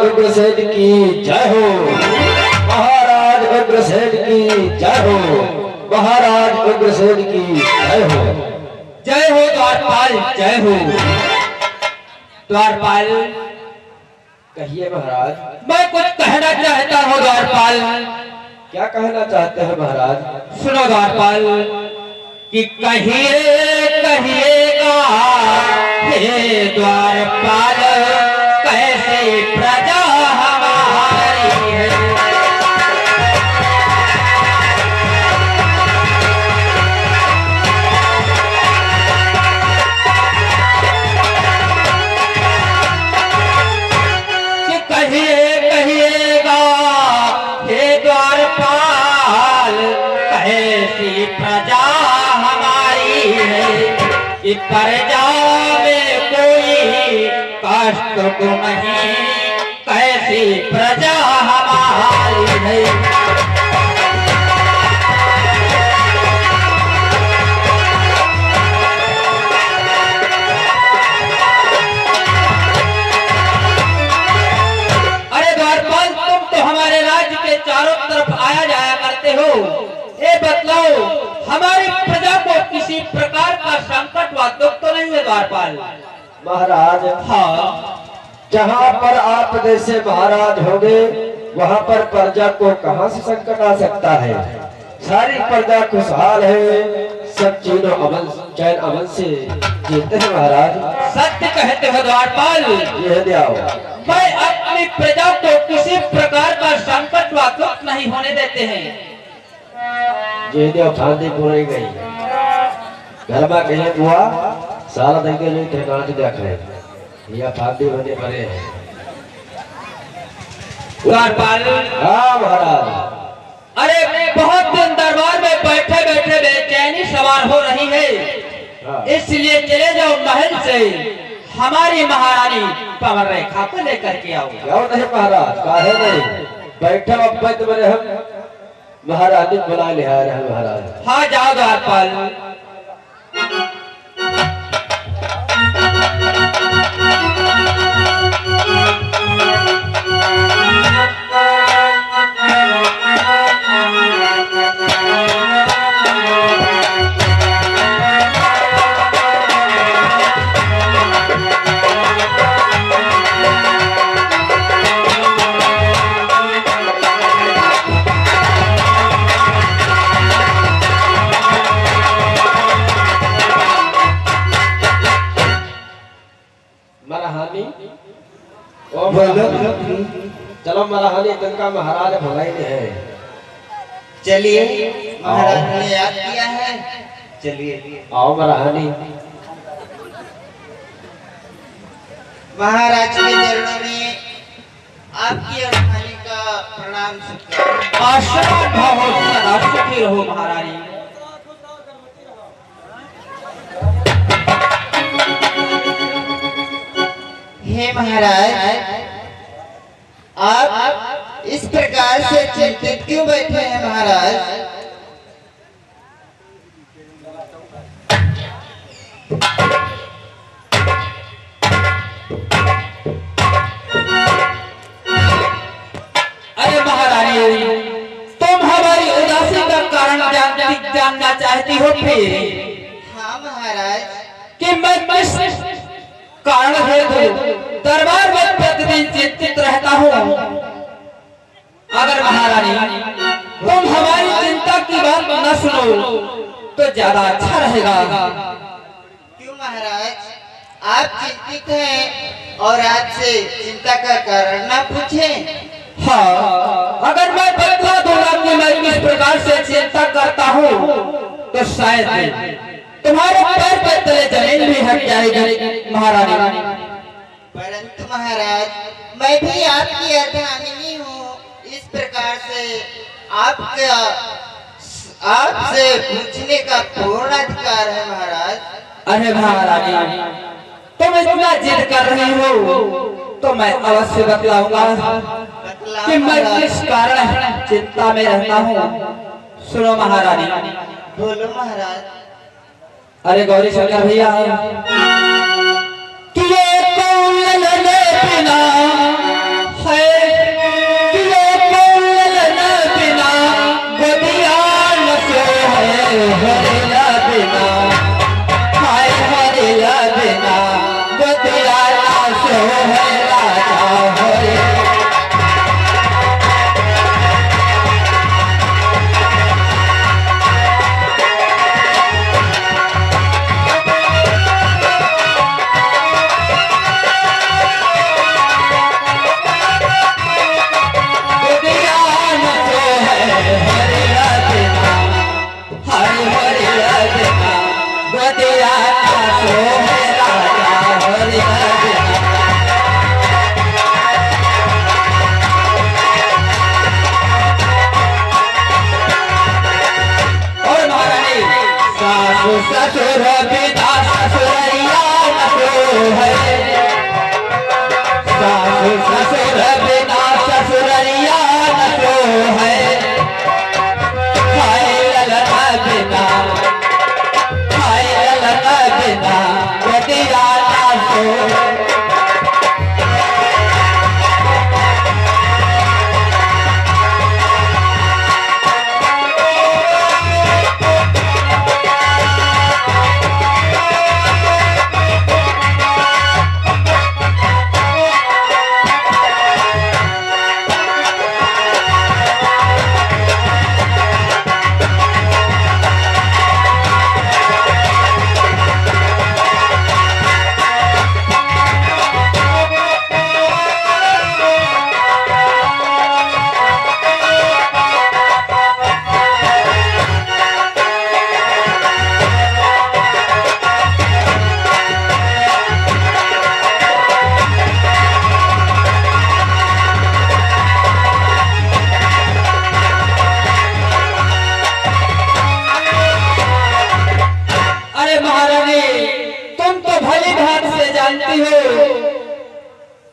उग्रसेन की जय हो। महाराज उग्रसेन की जय हो। महाराज उग्रसेन की जय हो। जय हो द्वारपाल, जय हो द्वारपाल। कहिए महाराज। मैं कुछ कहना चाहता हूँ द्वारपाल। क्या कहना चाहते हैं महाराज? सुनो द्वारपाल कि कहिए कहिएगा हे द्वारपाल, कैसे प्रजा हमारी है। कि कहिए कहिएगा हे द्वारपाल, कैसी प्रजा हमारी है। कि प्रजा में कोई कष्ट को नहीं, कैसी प्रजा हमारी है। अरे द्वारपाल, तुम तो हमारे राज्य के चारों तरफ आया जाया करते हो। ये बतलाओ, हमारी प्रजा को किसी प्रकार का संकट व दुख तो नहीं है द्वारपाल? महाराज हाँ, जहाँ पर आप जैसे महाराज होंगे वहाँ पर प्रजा को कहाँ से संकट आ सकता है। सारी प्रजा खुशहाल है, सब चीनों अमन चैन अमन से जीते हैं महाराज। सत्य कहते हो द्वारपाल। यह दियाओ। मैं अपनी प्रजा को किसी प्रकार का संकट व दुख नहीं होने देते हैं। ये दियो फांदी पूरी गई घर में कहीं बुआ सारा दिन के लिए ठिकाना देख रहे या फांदी बने पड़े हैं द्वारपाल। हाँ महाराज। अरे बहुत दिन दरबार में बैठे बैठे बेचैनी सवार हो रही है। हाँ। इसलिए चले जाओ महल से, हमारी महारानी पवन रेखा को लेकर के आओ। क्यों नहीं महाराज? काहे नहीं? बैठे अब बने हम महारानी बुला ले आ रहे हैं महाराज। हाँ जाओ द्वारपाल। चलो महारानी तनका महाराज भलाई है। चलिए, महाराज ने याद किया है। चलिए आओ महारानी। महाराज के चरणों में आपकी और खाने का प्रणाम स्वीकार। आशीर्वाद भाव सदा सुखी रहो महारानी। हे महाराज, आप इस प्रकार से चिंतित क्यों बैठे हैं महाराज? अरे महारानी, तुम हमारी उदासी का कारण जानना चाहती हो फिर? हाँ महाराज। कि मैं किस कारण हेतु दरबार में प्रतिदिन चिंतित रहता हूँ। अगर महारानी तुम हमारी चिंता की बात न सुनो तो ज्यादा अच्छा रहेगा। क्यों महाराज, आप चिंतित हैं और आपसे चिंता का कारण ना पूछें? हाँ, अगर मैं बतला दूंगा कि मैं किस प्रकार से चिंता करता हूँ तो शायद तुम्हारे पैर पे तले जमीन भी हट जाएगी महारानी। परंतु महाराज, मैं भी आपकी अर्धांगिनी हूँ। इस प्रकार से आपसे पूछने का पूर्ण अधिकार है महाराज। अरे महारानी, तुम इतना जिद कर रही हो तो मैं अवश्य बतलाऊंगा कि मैं किस कारण चिंता में रहता हूँ। सुनो महारानी। बोलो महाराज। अरे गौरी शंकर भैया, कि ये कौन बिना है ससुर बिना ससुरैया न तो है, सासु ससुर बिना ससुरैया न तो है, हाय ललना बिना, हाय ललना बिना गोदिया ना सो।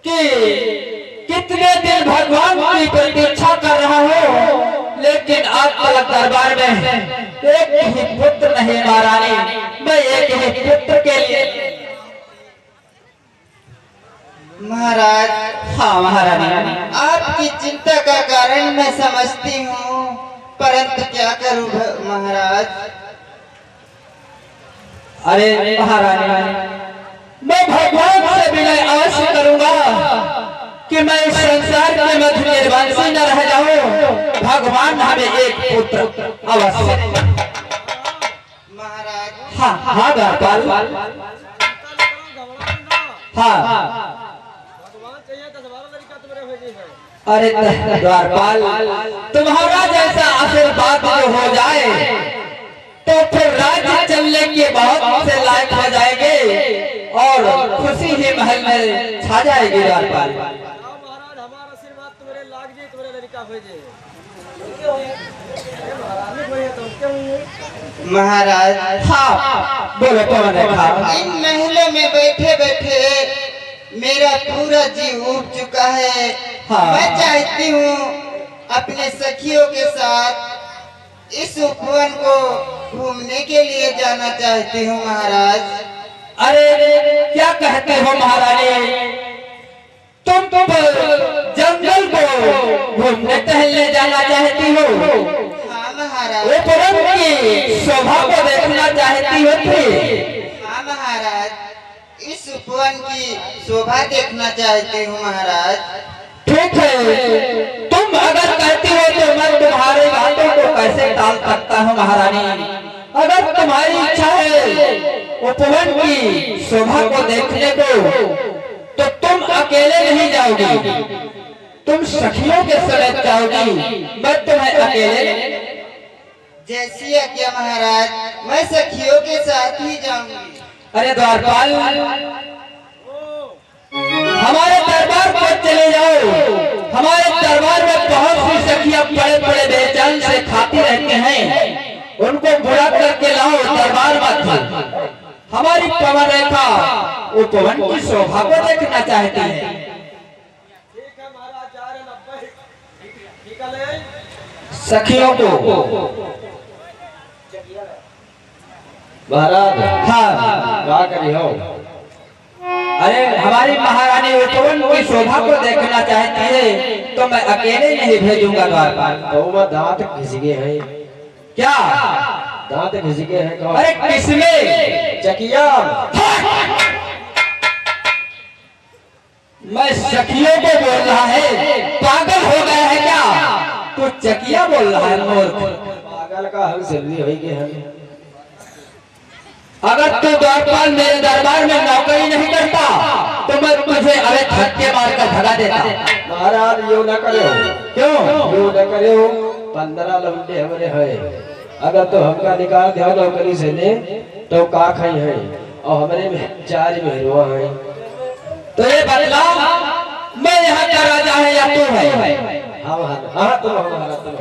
कि कितने दिन भगवान की प्रतीक्षा कर रहा हो, लेकिन आज तक दरबार में एक ही पुत्र नहीं महारानी। मैं एक ही पुत्र के लिए। महाराज। हाँ महारानी। आपकी चिंता का कारण मैं समझती हूँ, परंतु क्या करूँ महाराज। अरे महारानी, मैं भगवान से विनय अवश्य करूंगा कि मैं इस संसार के मध्य निर्वंशी न रह जाऊं। भगवान हमें एक पुत्र अवश्य। महाराज। हाँ हाँ द्वारपाल। हाँ अरे द्वारपाल, तुम्हारा जैसा आशीर्वाद जो हो जाए तो फिर राज्य चलने के बहुत से लायक हो जाएंगे और खुशी ही महल में छा जाएगी द्वारपाल। महाराज हमारा आशीर्वाद तुम्हारे लाग जी, तुम्हारे लड़का हो जे। महाराज। हाँ बोलो कौन है? इन महलों में बैठे बैठे मेरा पूरा जीव उब चुका है। हाँ। मैं चाहती हूँ अपने सखियों के साथ इस उपवन को घूमने के लिए जाना चाहती हूँ महाराज। अरे क्या कहते हो महारानी, तुम जंगल को घूमने टहलने जाना चाहती हो? हाँ महाराज। उपवन की शोभा को देखना चाहती हो? हाँ महाराज, इस उपवन की शोभा देखना चाहती हूँ महाराज। ठीक है, तुम अगर कहती हो तो मैं तुम्हारी बातों को कैसे टाल सकता हूँ महारानी। अगर तुम्हारी इच्छा है उपवन की शोभा को देखने को, तो तुम अकेले नहीं जाओगी, तुम सखियों के समेत जाओगी। मैं तुम्हें अकेले। जैसी आज्ञा महाराज, मैं सखियों के साथ ही जाऊंगी। अरे द्वारपाल, हमारे दरबार पर चले जाओ। हमारे दरबार में बहुत सी सखियां बड़े बड़े बेचैन से खाती रहते हैं, उनको बुला करके लाओ दरबार में। हमारी पवन रेखा उपवन की शोभा को देखना चाहती है। ठीक है महाराज, जा रहे हैं। ठीक है सखियों को महाराज। हाँ क्या करी हो? अरे हमारी महारानी उपवन की शोभा को देखना चाहती है, तो मैं अकेले नहीं भेजूंगा द्वारपाल। तो मैं दांत घिसके हैं। क्या दांत घिसके हैं? कौन? अरे किसमें? चकिया। मैं सखियों को बोल रहा है, पागल हो गया है क्या? तू चकिया बोल रहा है मूर्ख। पागल का हम सिल्ली हो गए हैं। अगर तू द्वारपाल मेरे दरबार में नौकरी नहीं करता तो मैं तुझे अरे धक्के मारकर भगा देता। महाराज यो न करे। क्यों? यो न करे। 15 लौंडे हमारे हैं। अगर तो हमका निकाल दिया नौकरी से ने तो का खाई है, और हमारे में 4 मेहरुआ हैं। तो ये बदला मैं यहाँ का राजा है या तू है? हाँ तुम हमारा तुम।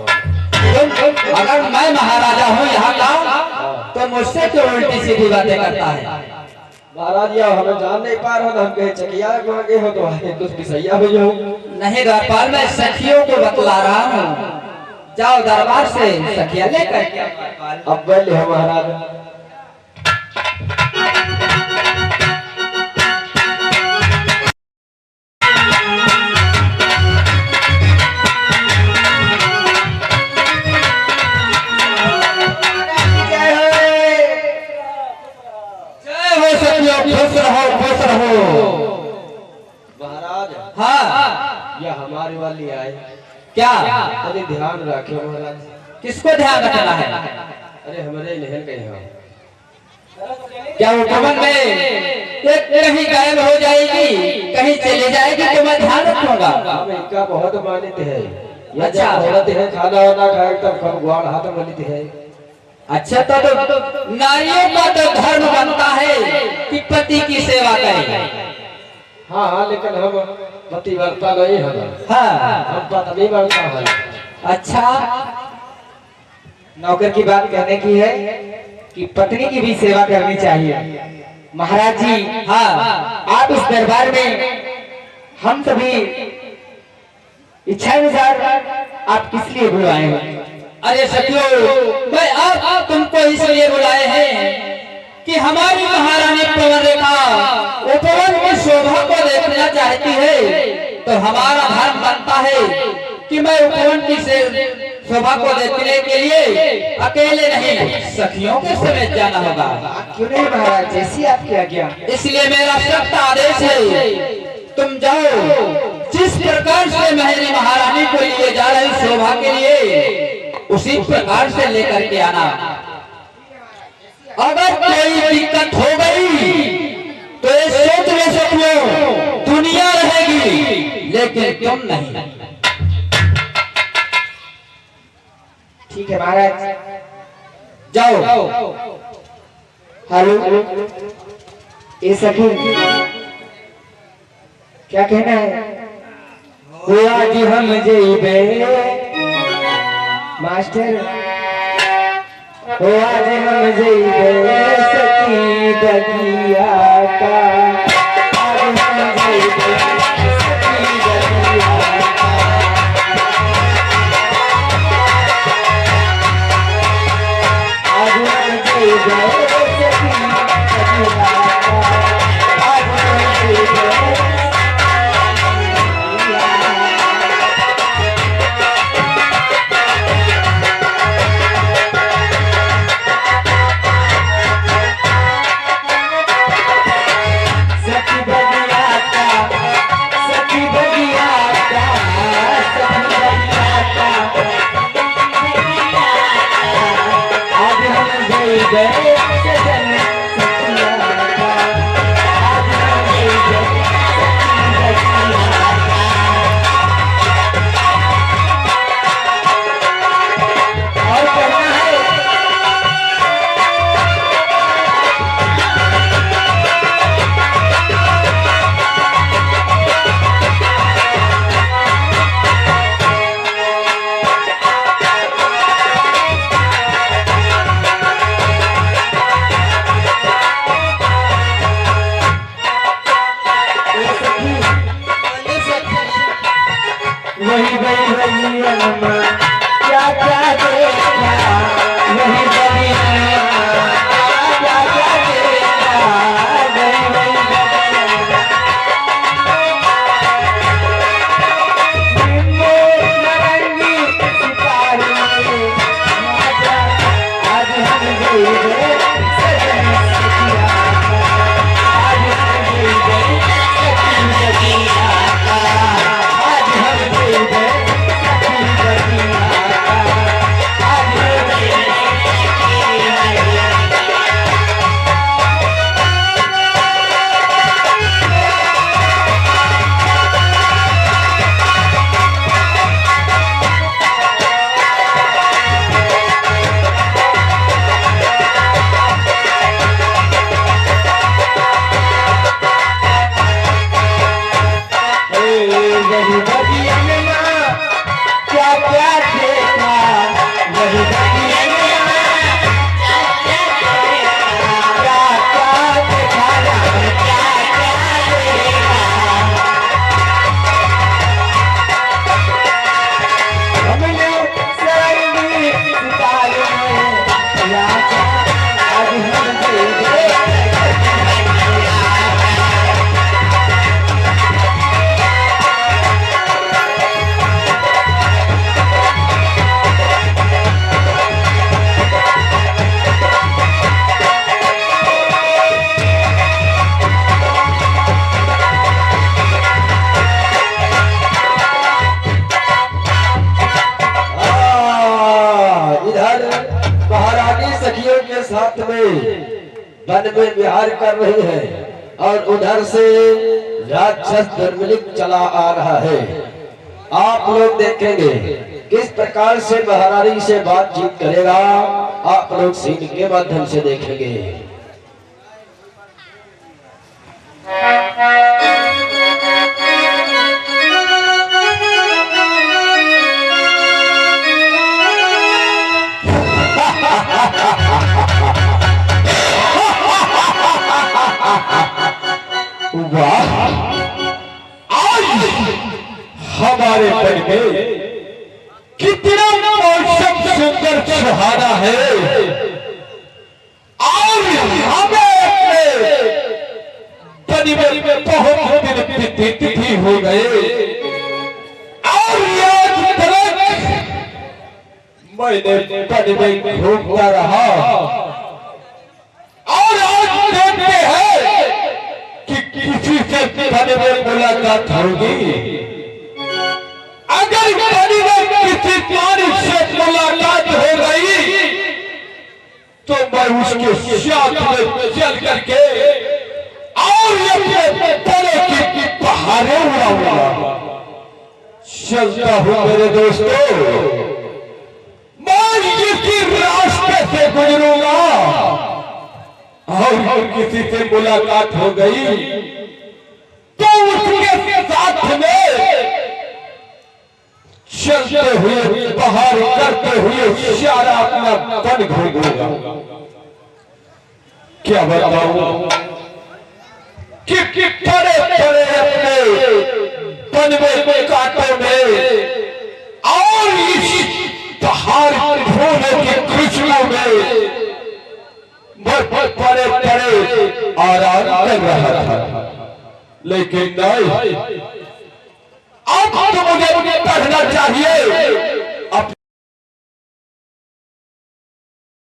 अगर मैं महाराजा हूँ यहाँ का, तो मुझसे क्यों उल्टी सीधी बातें करता है? महाराज या हमें जान नहीं पा रहा, हम कहे चकिया वहाँ गए हो तो आए कुछ बिसैया हो जाओ। नहीं द्वारपाल, मैं सखियों को बतला रहा हूँ, जाओ दरबार से सखिया लेकर के आओ द्वारपाल। अब बोले हो महाराज। खुश रहो खुश रहो। महाराज हाँ, यह हमारे वाली आए, क्या अरे ध्यान रखो महाराज। किसको ध्यान रखना है? अरे हमारे नहल गए हो, क्या वो पवन में एक कहीं गायब हो जाएगी, कहीं चली जाएगी तो मैं ध्यान रखूंगा। हम इनका बहुत मानित है। यह अच्छा। जब औरत है खाना वाना खाए तब हम गुआड़ हाथ मानित है। अच्छा, तो नारियों का तो धर्म बनता है कि पति की सेवा करें। हाँ हाँ, लेकिन हम पतिव्रता नहीं है, हाँ, हम पत्नी बनता है। अच्छा, नौकर की बात कहने की है कि पत्नी की भी सेवा करनी चाहिए। महाराज जी, हाँ, आप इस दरबार में हम सभी इच्छानुसार आप किस लिए बुलाए हैं? अरे सखियों, मैं आप तुमको इसलिए बुलाए हैं कि हमारी महारानी पवन रेखा उपवन की शोभा को देखना चाहती है, तो हमारा धर्म बनता है कि मैं उपवन की शोभा को देखने के लिए अकेले नहीं सखियों के समेत जाना होगा। क्यों नहीं महाराज, जैसी आपकी आज्ञा। इसलिए मेरा सख्त आदेश है, तुम जाओ, जिस प्रकार से मेरी महारानी को लिए जा रही शोभा के लिए उसी प्रकार से लेकर के आना। अगर कोई दिक्कत हो गई तो ये सोच ले सकियो, दुनिया रहेगी लेकिन तुम नहीं। ठीक है महाराज, जाओ। हेलो, ये सखी क्या कहना है? हुआ जी हम जेबे मास्टर, हुआ जी हम जेबे सखी दगिया का, आज हम जेबे सखी दगिया का। आज हम जेबे सखी दगिया का, आज हम जेबे वन में विहार कर रही है और उधर से राक्षस दुर्मिलिक चला आ रहा है। आप लोग देखेंगे किस प्रकार से महारानी से बातचीत करेगा, आप लोग सीन के माध्यम से देखेंगे। वाह, आज हमारे वन में कितना मौसम सुंदर सुहाना है और हमें अपने वन में बहुत दिन तिथि हो गए और आज तक मैंने वन में घूमता रहा और आज देखते हैं कि किसी से वन में मुलाकात होगी। अगर वन में किसी प्राणी से मुलाकात हो गई तो मैं उसके साथ में चल करके और अपने तले की पहाड़े उड़ाऊंगा। चलता हूँ मेरे दोस्तों, मैं किसी रास्ते से गुजरूंगा और किसी से मुलाकात हो गई तो उसके साथ में चलते हुए बाहर करते हुए सारा अपना वन घूमूंगा। क्या बताऊं कि बड़े बड़े अपने वन में कांटों में और इस पहाड़ फूलों की खुशबू में बड़े बड़े आराम कर रहा था, लेकिन नहीं, अब तो मुझे पढ़ना चाहिए।